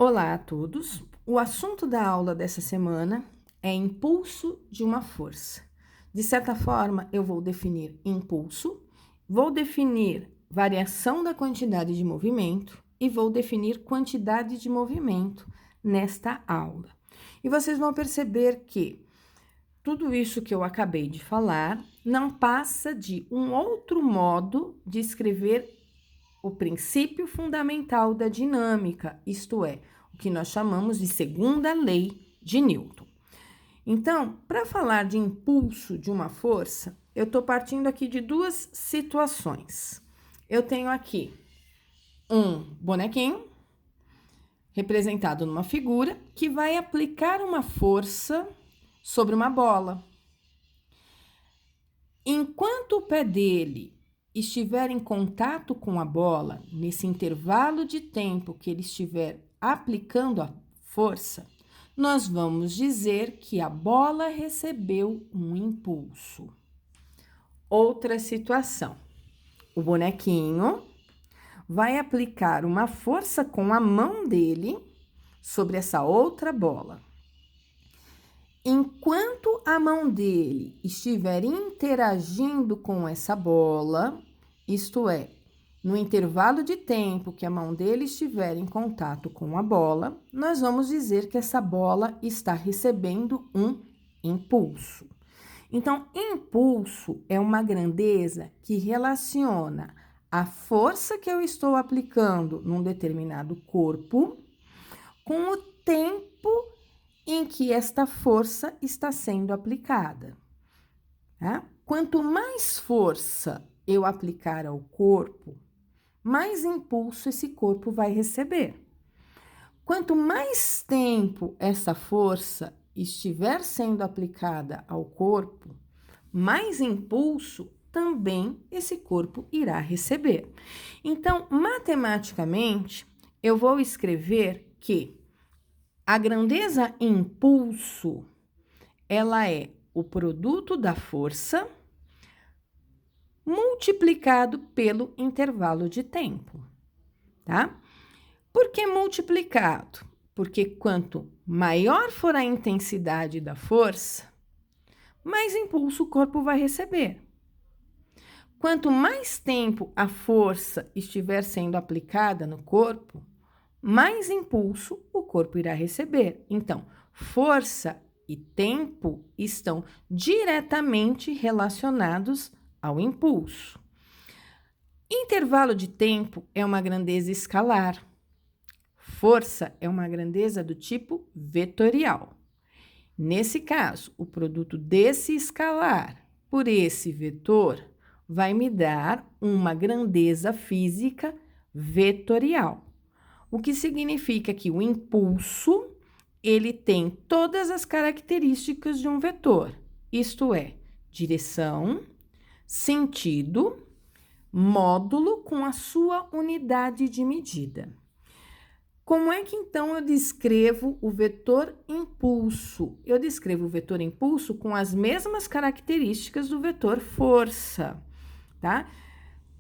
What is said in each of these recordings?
Olá a todos. O assunto da aula dessa semana é impulso de uma força. De certa forma, eu vou definir impulso, vou definir variação da quantidade de movimento e vou definir quantidade de movimento nesta aula. E vocês vão perceber que tudo isso que eu acabei de falar não passa de um outro modo de escrever o princípio fundamental da dinâmica, isto é, o que nós chamamos de segunda lei de Newton. Então, para falar de impulso de uma força, eu estou partindo aqui de duas situações. Eu tenho aqui um bonequinho, representado numa figura, que vai aplicar uma força sobre uma bola. Enquanto o pé dele estiver em contato com a bola, nesse intervalo de tempo que ele estiver aplicando a força, nós vamos dizer que a bola recebeu um impulso. Outra situação, o bonequinho vai aplicar uma força com a mão dele sobre essa outra bola. Enquanto a mão dele estiver interagindo com essa bola, isto é, no intervalo de tempo que a mão dele estiver em contato com a bola, nós vamos dizer que essa bola está recebendo um impulso. Então, impulso é uma grandeza que relaciona a força que eu estou aplicando num determinado corpo com o tempo em que esta força está sendo aplicada. Tá? Quanto mais força eu aplicar ao corpo, mais impulso esse corpo vai receber. Quanto mais tempo essa força estiver sendo aplicada ao corpo, mais impulso também esse corpo irá receber. Então, matematicamente, eu vou escrever que a grandeza impulso, ela é o produto da força multiplicado pelo intervalo de tempo, tá? Por que multiplicado? Porque quanto maior for a intensidade da força, mais impulso o corpo vai receber. Quanto mais tempo a força estiver sendo aplicada no corpo, mais impulso o corpo irá receber. Então, força e tempo estão diretamente relacionados ao impulso. Intervalo de tempo é uma grandeza escalar. Força é uma grandeza do tipo vetorial. Nesse caso, o produto desse escalar por esse vetor vai me dar uma grandeza física vetorial. O que significa que o impulso, ele tem todas as características de um vetor, isto é, direção, sentido, módulo com a sua unidade de medida. Como é que então eu descrevo o vetor impulso? Eu descrevo o vetor impulso com as mesmas características do vetor força, tá?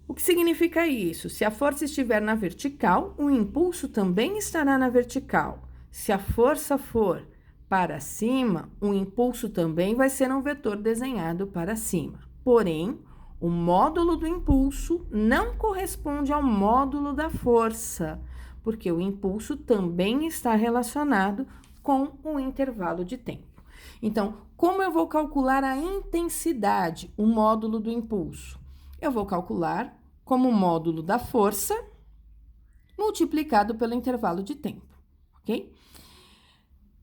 O que significa isso? Se a força estiver na vertical, o impulso também estará na vertical. Se a força for para cima, o impulso também vai ser um vetor desenhado para cima. Porém, o módulo do impulso não corresponde ao módulo da força, porque o impulso também está relacionado com o intervalo de tempo. Então, como eu vou calcular a intensidade, o módulo do impulso? Eu vou calcular como módulo da força multiplicado pelo intervalo de tempo, ok?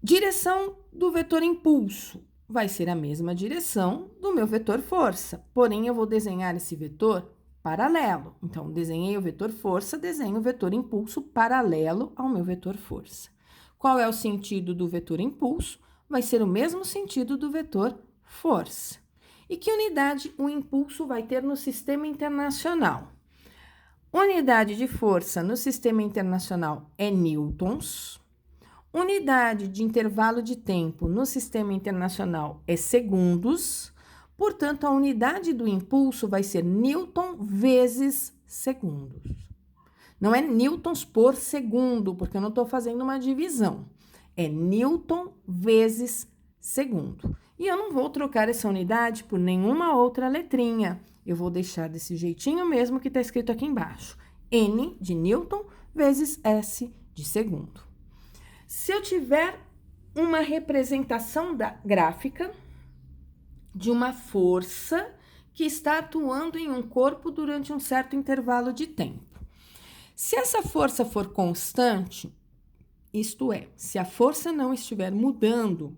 Direção do vetor impulso vai ser a mesma direção do meu vetor força, porém eu vou desenhar esse vetor paralelo. Então, desenhei o vetor força, desenho o vetor impulso paralelo ao meu vetor força. Qual é o sentido do vetor impulso? Vai ser o mesmo sentido do vetor força. E que unidade o impulso vai ter no sistema internacional? Unidade de força no sistema internacional é newtons. Unidade de intervalo de tempo no sistema internacional é segundos. Portanto, a unidade do impulso vai ser newton vezes segundos. Não é newtons por segundo, porque eu não estou fazendo uma divisão. É newton vezes segundo. E eu não vou trocar essa unidade por nenhuma outra letrinha. Eu vou deixar desse jeitinho mesmo que está escrito aqui embaixo. N de newton vezes S de segundo. Se eu tiver uma representação gráfica de uma força que está atuando em um corpo durante um certo intervalo de tempo. Se essa força for constante, isto é, se a força não estiver mudando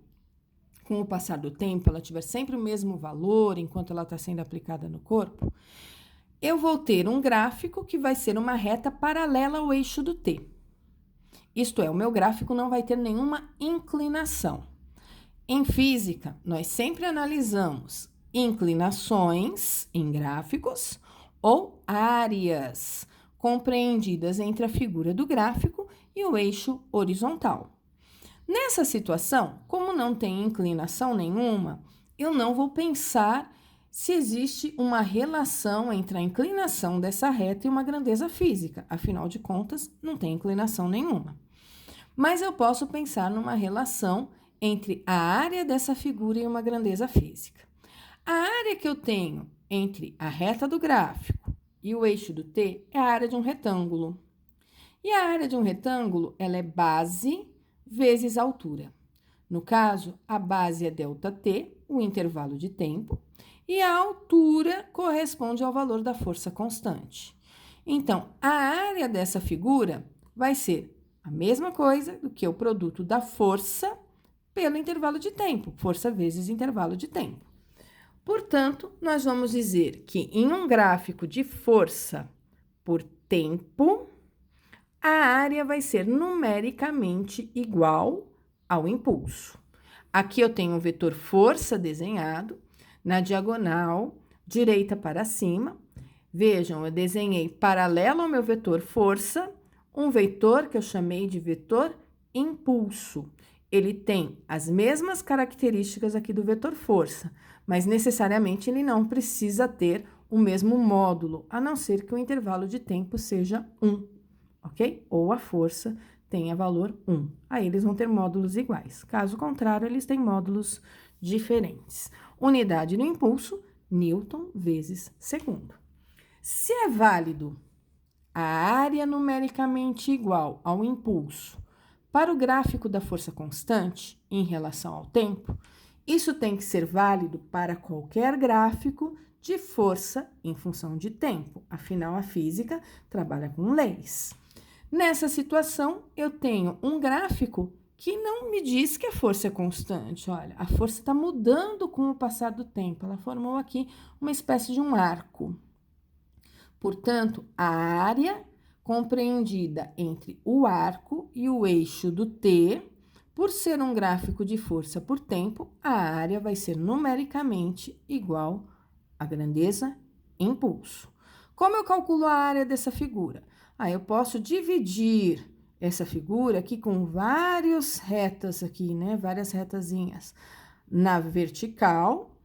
com o passar do tempo, ela tiver sempre o mesmo valor enquanto ela está sendo aplicada no corpo, eu vou ter um gráfico que vai ser uma reta paralela ao eixo do T. Isto é, o meu gráfico não vai ter nenhuma inclinação. Em física, nós sempre analisamos inclinações em gráficos ou áreas compreendidas entre a figura do gráfico e o eixo horizontal. Nessa situação, como não tem inclinação nenhuma, eu não vou pensar se existe uma relação entre a inclinação dessa reta e uma grandeza física. Afinal de contas, não tem inclinação nenhuma. Mas eu posso pensar numa relação entre a área dessa figura e uma grandeza física. A área que eu tenho entre a reta do gráfico e o eixo do T é a área de um retângulo. E a área de um retângulo, ela é base vezes altura. No caso, a base é ΔT, o intervalo de tempo, e a altura corresponde ao valor da força constante. Então, a área dessa figura vai ser a mesma coisa do que o produto da força pelo intervalo de tempo, força vezes intervalo de tempo. Portanto, nós vamos dizer que em um gráfico de força por tempo, a área vai ser numericamente igual ao impulso. Aqui eu tenho o vetor força desenhado na diagonal direita para cima. Vejam, eu desenhei paralelo ao meu vetor força, um vetor que eu chamei de vetor impulso. Ele tem as mesmas características aqui do vetor força, mas necessariamente ele não precisa ter o mesmo módulo, a não ser que o intervalo de tempo seja 1, ok? Ou a força tenha valor 1. Aí eles vão ter módulos iguais. Caso contrário, eles têm módulos diferentes. Unidade do impulso, newton vezes segundo. Se é válido a área numericamente igual ao impulso para o gráfico da força constante em relação ao tempo, isso tem que ser válido para qualquer gráfico de força em função de tempo. Afinal, a física trabalha com leis. Nessa situação, eu tenho um gráfico que não me diz que a força é constante. Olha, a força está mudando com o passar do tempo. Ela formou aqui uma espécie de um arco. Portanto, a área compreendida entre o arco e o eixo do T, por ser um gráfico de força por tempo, a área vai ser numericamente igual à grandeza impulso. Como eu calculo a área dessa figura? Eu posso dividir essa figura aqui com várias retas aqui, né? Várias retazinhas na vertical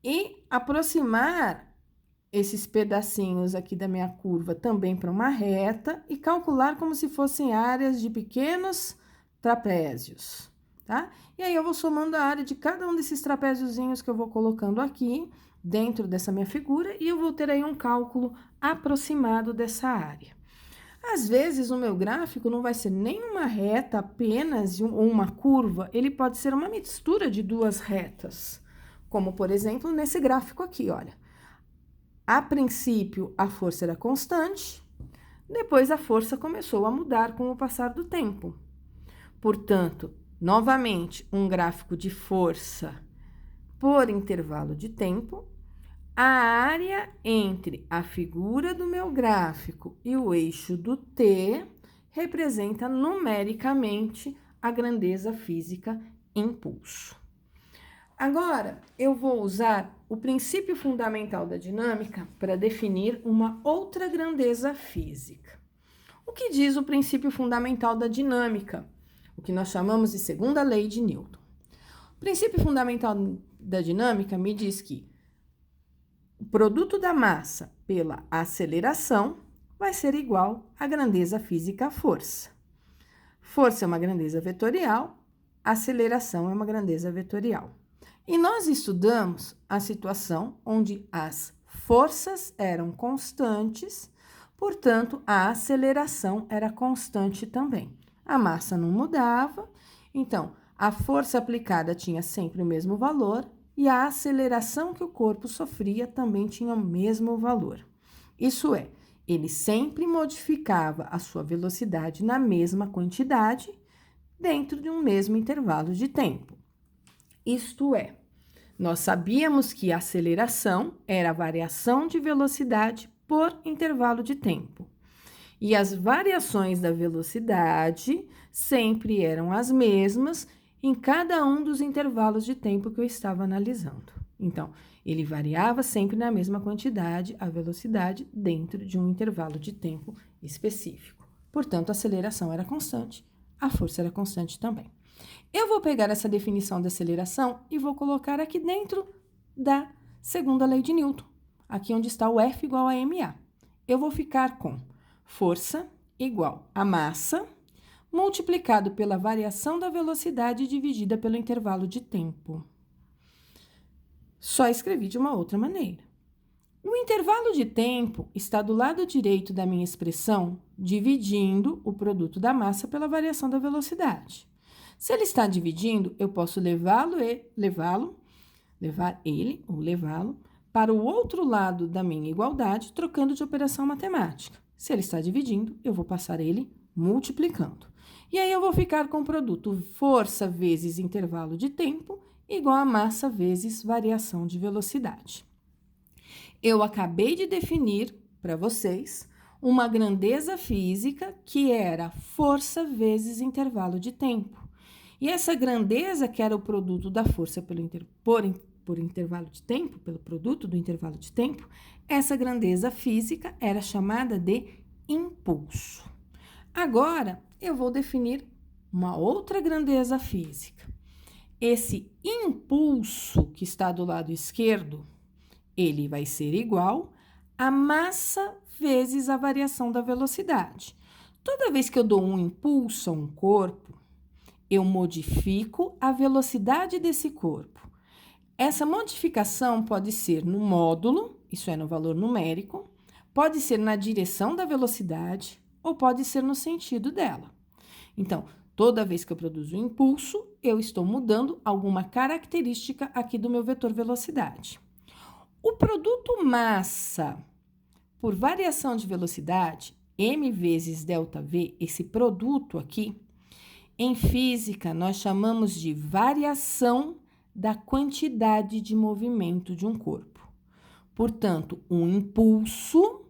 e aproximar esses pedacinhos aqui da minha curva também para uma reta e calcular como se fossem áreas de pequenos trapézios, tá? E aí eu vou somando a área de cada um desses trapéziozinhos que eu vou colocando aqui dentro dessa minha figura e eu vou ter aí um cálculo aproximado dessa área. Às vezes, o meu gráfico não vai ser nem uma reta apenas ou uma curva, ele pode ser uma mistura de duas retas, como, por exemplo, nesse gráfico aqui, olha. A princípio, a força era constante, depois a força começou a mudar com o passar do tempo. Portanto, novamente, um gráfico de força por intervalo de tempo. A área entre a figura do meu gráfico e o eixo do T representa numericamente a grandeza física impulso. Agora, eu vou usar o princípio fundamental da dinâmica para definir uma outra grandeza física. O que diz o princípio fundamental da dinâmica? O que nós chamamos de segunda lei de Newton. O princípio fundamental da dinâmica me diz que o produto da massa pela aceleração vai ser igual à grandeza física à força. Força é uma grandeza vetorial, aceleração é uma grandeza vetorial. E nós estudamos a situação onde as forças eram constantes, portanto, a aceleração era constante também. A massa não mudava, então, a força aplicada tinha sempre o mesmo valor e a aceleração que o corpo sofria também tinha o mesmo valor. Isso é, ele sempre modificava a sua velocidade na mesma quantidade dentro de um mesmo intervalo de tempo. Isto é, nós sabíamos que a aceleração era a variação de velocidade por intervalo de tempo. E as variações da velocidade sempre eram as mesmas em cada um dos intervalos de tempo que eu estava analisando. Então, ele variava sempre na mesma quantidade, a velocidade, dentro de um intervalo de tempo específico. Portanto, a aceleração era constante, a força era constante também. Eu vou pegar essa definição de aceleração e vou colocar aqui dentro da segunda lei de Newton, aqui onde está o F igual a ma. Eu vou ficar com força igual a massa multiplicado pela variação da velocidade dividida pelo intervalo de tempo. Só escrevi de uma outra maneira. O intervalo de tempo está do lado direito da minha expressão, dividindo o produto da massa pela variação da velocidade. Se ele está dividindo, eu posso levá-lo para o outro lado da minha igualdade, trocando de operação matemática. Se ele está dividindo, eu vou passar ele multiplicando. E aí, eu vou ficar com o produto força vezes intervalo de tempo igual a massa vezes variação de velocidade. Eu acabei de definir para vocês uma grandeza física que era força vezes intervalo de tempo. E essa grandeza, que era o produto da força por intervalo de tempo, pelo produto do intervalo de tempo, essa grandeza física era chamada de impulso. Agora, eu vou definir uma outra grandeza física. Esse impulso que está do lado esquerdo, ele vai ser igual a massa vezes a variação da velocidade. Toda vez que eu dou um impulso a um corpo, eu modifico a velocidade desse corpo. Essa modificação pode ser no módulo, isso é, no valor numérico, pode ser na direção da velocidade ou pode ser no sentido dela. Então, toda vez que eu produzo um impulso, eu estou mudando alguma característica aqui do meu vetor velocidade. O produto massa por variação de velocidade, m vezes ΔV, esse produto aqui, em física, nós chamamos de variação da quantidade de movimento de um corpo. Portanto, um impulso,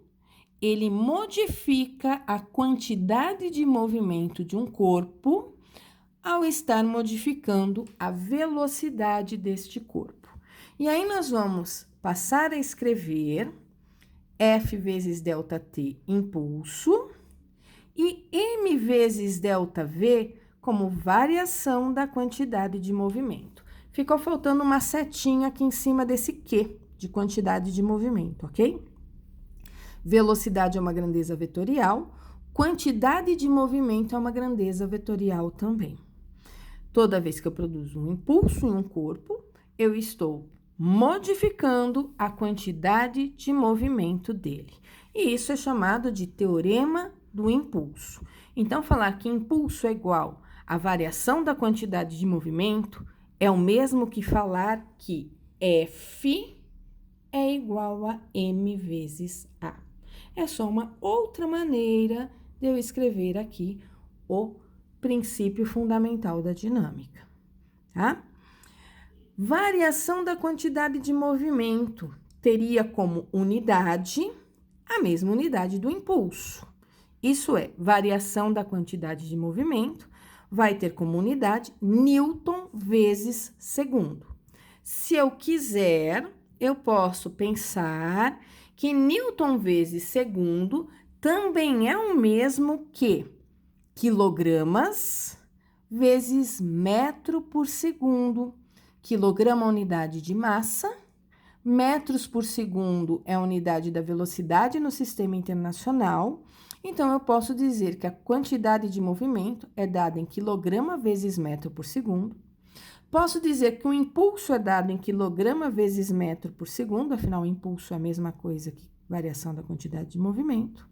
ele modifica a quantidade de movimento de um corpo ao estar modificando a velocidade deste corpo. E aí, nós vamos passar a escrever F vezes ΔT, impulso, e m vezes ΔV como variação da quantidade de movimento. Ficou faltando uma setinha aqui em cima desse Q, de quantidade de movimento, ok? Velocidade é uma grandeza vetorial, quantidade de movimento é uma grandeza vetorial também. Toda vez que eu produzo um impulso em um corpo, eu estou modificando a quantidade de movimento dele. E isso é chamado de teorema do impulso. Então, falar que impulso é igual a variação da quantidade de movimento é o mesmo que falar que F é igual a m vezes A. É só uma outra maneira de eu escrever aqui o princípio fundamental da dinâmica, tá? Variação da quantidade de movimento teria como unidade a mesma unidade do impulso. Isso é, variação da quantidade de movimento vai ter como unidade Newton vezes segundo. Se eu quiser, eu posso pensar que Newton vezes segundo também é o mesmo que quilogramas vezes metro por segundo. Quilograma é unidade de massa, Metros por segundo é a unidade da velocidade no sistema internacional. Então, eu posso dizer que a quantidade de movimento é dada em quilograma vezes metro por segundo. Posso dizer que o impulso é dado em quilograma vezes metro por segundo, afinal, o impulso é a mesma coisa que variação da quantidade de movimento.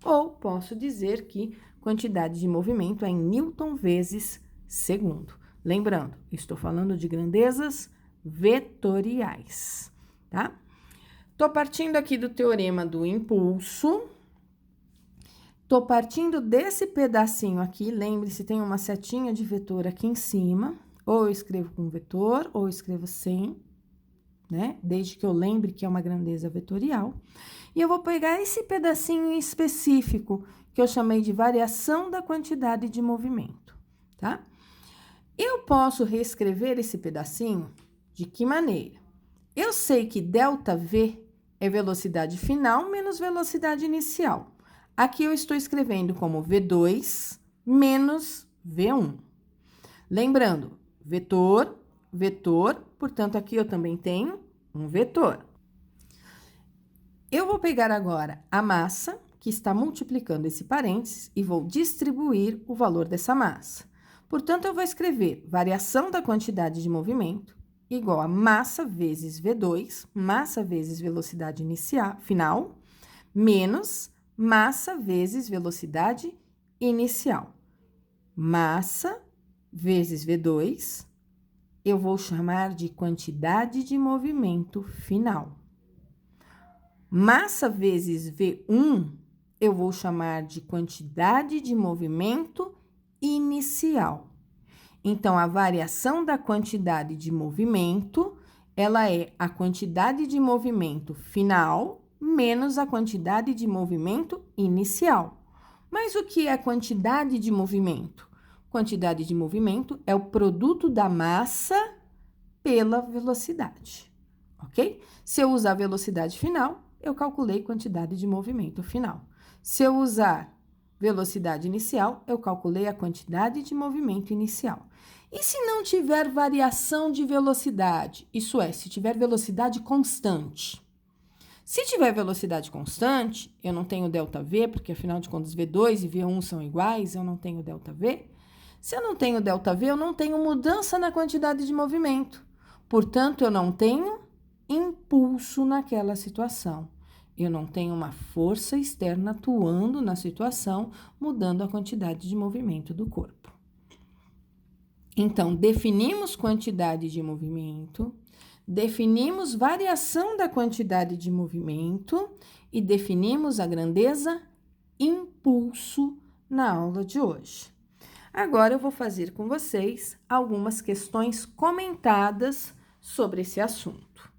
Ou posso dizer que quantidade de movimento é em newton vezes segundo. Lembrando, estou falando de grandezas vetoriais, tá? Tô partindo aqui do teorema do impulso. Tô partindo desse pedacinho aqui, lembre-se, tem uma setinha de vetor aqui em cima. Ou eu escrevo com vetor, ou eu escrevo sem, né? Desde que eu lembre que é uma grandeza vetorial. E eu vou pegar esse pedacinho específico, que eu chamei de variação da quantidade de movimento, tá? Eu posso reescrever esse pedacinho de que maneira? Eu sei que ΔV é velocidade final menos velocidade inicial. Aqui eu estou escrevendo como V2 menos V1. Lembrando, vetor, vetor, portanto, aqui eu também tenho um vetor. Eu vou pegar agora a massa, que está multiplicando esse parênteses, e vou distribuir o valor dessa massa. Portanto, eu vou escrever variação da quantidade de movimento igual a massa vezes V2, massa vezes velocidade inicial, final, menos massa vezes velocidade inicial. Massa vezes V2, eu vou chamar de quantidade de movimento final. Massa vezes V1, eu vou chamar de quantidade de movimento inicial. Então, a variação da quantidade de movimento, ela é a quantidade de movimento final menos a quantidade de movimento inicial. Mas o que é quantidade de movimento? Quantidade de movimento é o produto da massa pela velocidade, ok? Se eu usar a velocidade final, eu calculei quantidade de movimento final. Se eu usar velocidade inicial, eu calculei a quantidade de movimento inicial. E se não tiver variação de velocidade? Isso é, se tiver velocidade constante. Se tiver velocidade constante, eu não tenho ΔV, porque afinal de contas V2 e V1 são iguais, eu não tenho ΔV. Se eu não tenho ΔV, eu não tenho mudança na quantidade de movimento. Portanto, eu não tenho impulso naquela situação. Eu não tenho uma força externa atuando na situação, mudando a quantidade de movimento do corpo. Então, definimos quantidade de movimento, definimos variação da quantidade de movimento e definimos a grandeza impulso na aula de hoje. Agora, eu vou fazer com vocês algumas questões comentadas sobre esse assunto.